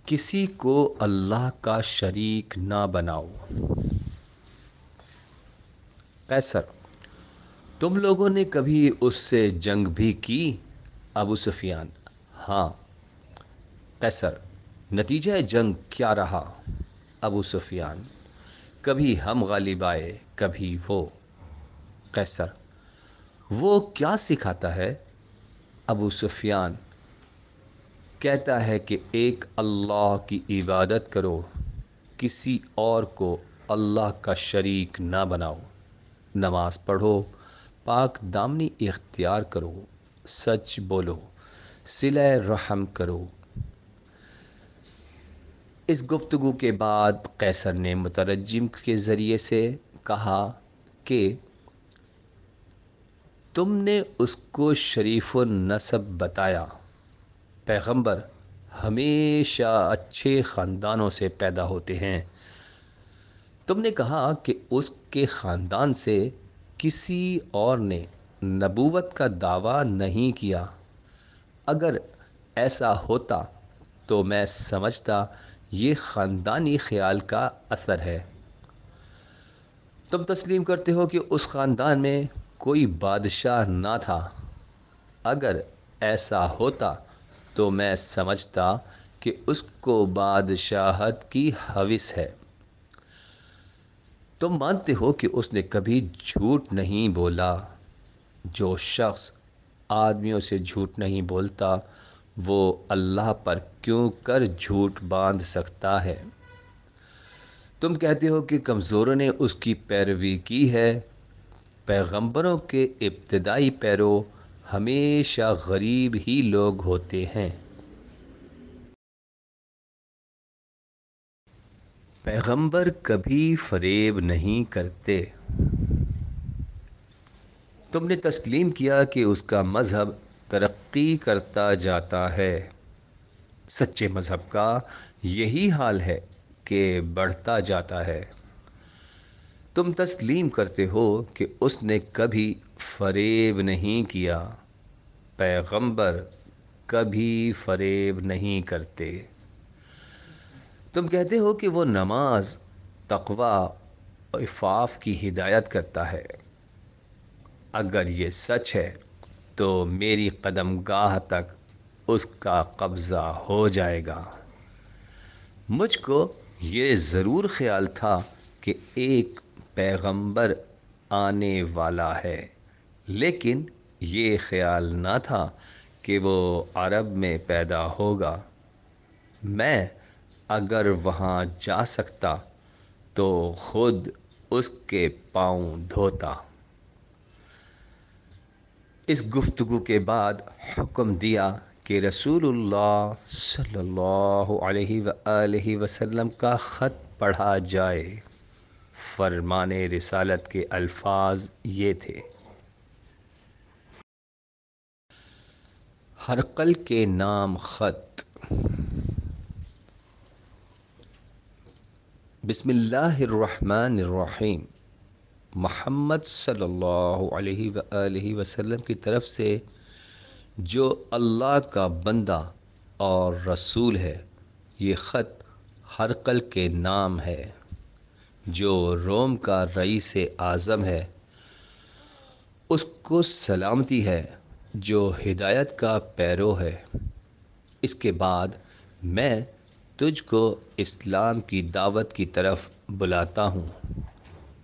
کسی کو اللہ کا شریک نہ بناؤ۔ قیصر: تم لوگوں نے کبھی اس سے جنگ بھی کی؟ ابو سفیان: ہاں۔ قیصر: نتیجہ جنگ کیا رہا؟ ابو سفیان: کبھی ہم غالب آئے، کبھی وہ۔ قیصر: وہ کیا سکھاتا ہے؟ ابو سفیان: کہتا ہے کہ ایک اللہ کی عبادت کرو، کسی اور کو اللہ کا شریک نہ بناؤ، نماز پڑھو، پاک دامنی اختیار کرو، سچ بولو، صلہ رحم کرو۔ اس گفتگو کے بعد قیصر نے مترجم کے ذریعے سے کہا کہ تم نے اس کو شریف النسب بتایا، پیغمبر ہمیشہ اچھے خاندانوں سے پیدا ہوتے ہیں۔ تم نے کہا کہ اس کے خاندان سے کسی اور نے نبوت کا دعویٰ نہیں کیا۔ اگر ایسا ہوتا تو میں سمجھتا یہ خاندانی خیال کا اثر ہے۔ تم تسلیم کرتے ہو کہ اس خاندان میں کوئی بادشاہ نہ تھا۔ اگر ایسا ہوتا تو میں سمجھتا کہ اس کو بادشاہت کی ہوس ہے۔ تم مانتے ہو کہ اس نے کبھی جھوٹ نہیں بولا۔ جو شخص آدمیوں سے جھوٹ نہیں بولتا وہ اللہ پر کیوں کر جھوٹ باندھ سکتا ہے؟ تم کہتے ہو کہ کمزوروں نے اس کی پیروی کی ہے۔ پیغمبروں کے ابتدائی پیرو ہمیشہ غریب ہی لوگ ہوتے ہیں۔ پیغمبر کبھی فریب نہیں کرتے۔ تم نے تسلیم کیا کہ اس کا مذہب ترقی کرتا جاتا ہے۔ سچے مذہب کا یہی حال ہے کہ بڑھتا جاتا ہے۔ تم تسلیم کرتے ہو کہ اس نے کبھی فریب نہیں کیا۔ پیغمبر کبھی فریب نہیں کرتے۔ تم کہتے ہو کہ وہ نماز، تقوی، عفاف کی ہدایت کرتا ہے۔ اگر یہ سچ ہے تو میری قدم گاہ تک اس کا قبضہ ہو جائے گا۔ مجھ کو یہ ضرور خیال تھا کہ ایک پیغمبر آنے والا ہے، لیکن یہ خیال نہ تھا کہ وہ عرب میں پیدا ہوگا۔ میں اگر وہاں جا سکتا تو خود اس کے پاؤں دھوتا۔ اس گفتگو کے بعد حکم دیا کہ رسول اللہ صلی اللہ علیہ وآلہ وسلم کا خط پڑھا جائے۔ فرمان رسالت کے الفاظ یہ تھے: ہرقل کے نام خط۔ بسم اللہ الرحمن الرحیم۔ محمد صلی اللہ علیہ وآلہ وسلم کی طرف سے جو اللہ کا بندہ اور رسول ہے، یہ خط ہرقل کے نام ہے، جو روم کا رئیس اعظم ہے۔ اس کو سلامتی ہے جو ہدایت کا پیرو ہے۔ اس کے بعد میں تجھ کو اسلام کی دعوت کی طرف بلاتا ہوں۔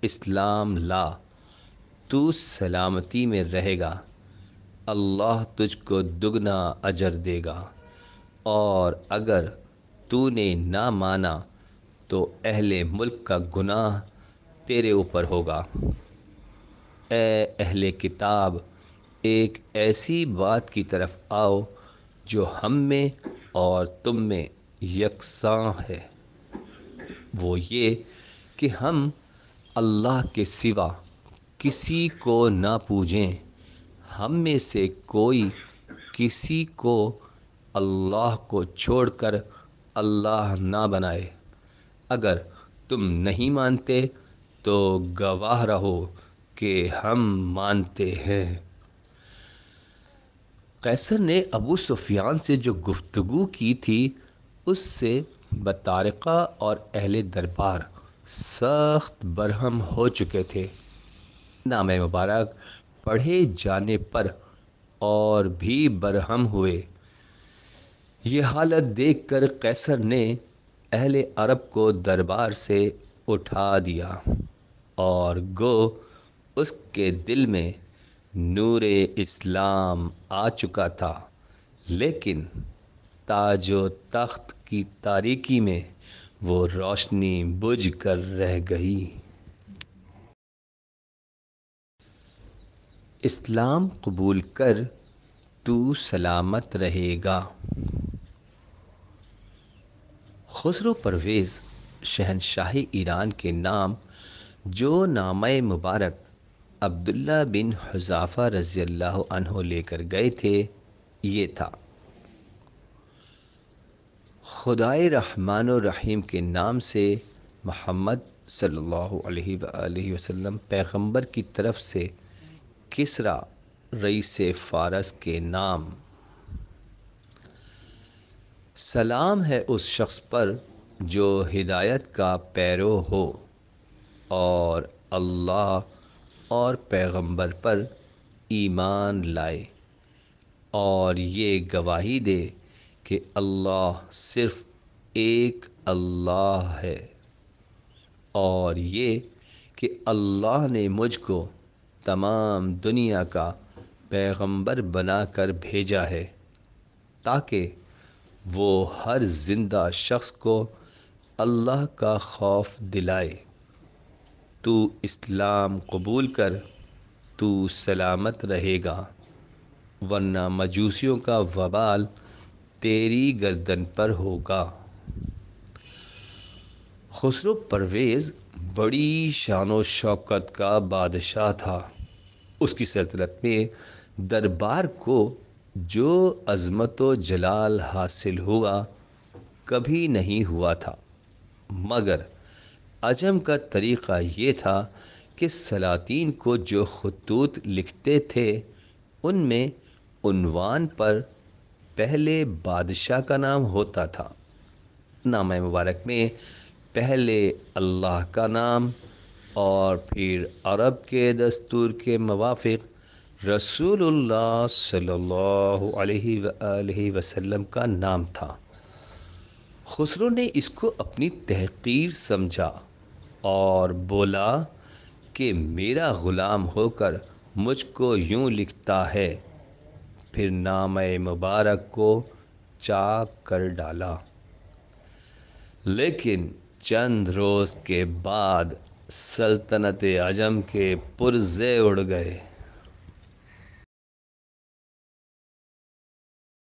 اسلام لا، تو سلامتی میں رہے گا، اللہ تجھ کو دگنا اجر دے گا، اور اگر تو نے نہ مانا تو اہل ملک کا گناہ تیرے اوپر ہوگا۔ اے اہل کتاب، ایک ایسی بات کی طرف آؤ جو ہم میں اور تم میں یکساں ہے، وہ یہ کہ ہم اللہ کے سوا کسی کو نہ پوجیں۔ ہم میں سے کوئی کسی کو اللہ کو چھوڑ کر اللہ نہ بنائے۔ اگر تم نہیں مانتے تو گواہ رہو کہ ہم مانتے ہیں۔ قیصر نے ابو سفیان سے جو گفتگو کی تھی اس سے بطارقہ اور اہل دربار سخت برہم ہو چکے تھے۔ نام مبارک پڑھے جانے پر اور بھی برہم ہوئے۔ یہ حالت دیکھ کر قیصر نے اہل عرب کو دربار سے اٹھا دیا اور گو اس کے دل میں نور اسلام آ چکا تھا، لیکن تاج و تخت کی تاریکی میں وہ روشنی بجھ کر رہ گئی۔ اسلام قبول کر تو سلامت رہے گا۔ خسرو پرویز شہنشاہ ایران کے نام جو نامہ مبارک عبداللہ بن حذافہ رضی اللہ عنہ لے کر گئے تھے یہ تھا: خدائے رحمان و رحیم کے نام سے محمد صلی اللہ علیہ وآلہ وسلم پیغمبر کی طرف سے کسریٰ رئیس فارس کے نام۔ سلام ہے اس شخص پر جو ہدایت کا پیرو ہو اور اللہ اور پیغمبر پر ایمان لائے اور یہ گواہی دے کہ اللہ صرف ایک اللہ ہے، اور یہ کہ اللہ نے مجھ کو تمام دنیا کا پیغمبر بنا کر بھیجا ہے تاکہ وہ ہر زندہ شخص کو اللہ کا خوف دلائے۔ تو اسلام قبول کر تو سلامت رہے گا، ورنہ مجوسیوں کا وبال تیری گردن پر ہوگا۔ خسرو پرویز بڑی شان و شوکت کا بادشاہ تھا۔ اس کی سلطنت میں دربار کو جو عظمت و جلال حاصل ہوا کبھی نہیں ہوا تھا، مگر عجم کا طریقہ یہ تھا کہ سلاطین کو جو خطوط لکھتے تھے ان میں عنوان پر پہلے بادشاہ کا نام ہوتا تھا، نامہ مبارک میں پہلے اللہ کا نام اور پھر عرب کے دستور کے موافق رسول اللہ صلی اللہ علیہ وآلہ وسلم کا نام تھا۔ خسرو نے اس کو اپنی تحقیر سمجھا اور بولا کہ میرا غلام ہو کر مجھ کو یوں لکھتا ہے، پھر نامہ مبارک کو چاک کر ڈالا۔ لیکن چند روز کے بعد سلطنت عجم کے پرزے اڑ گئے۔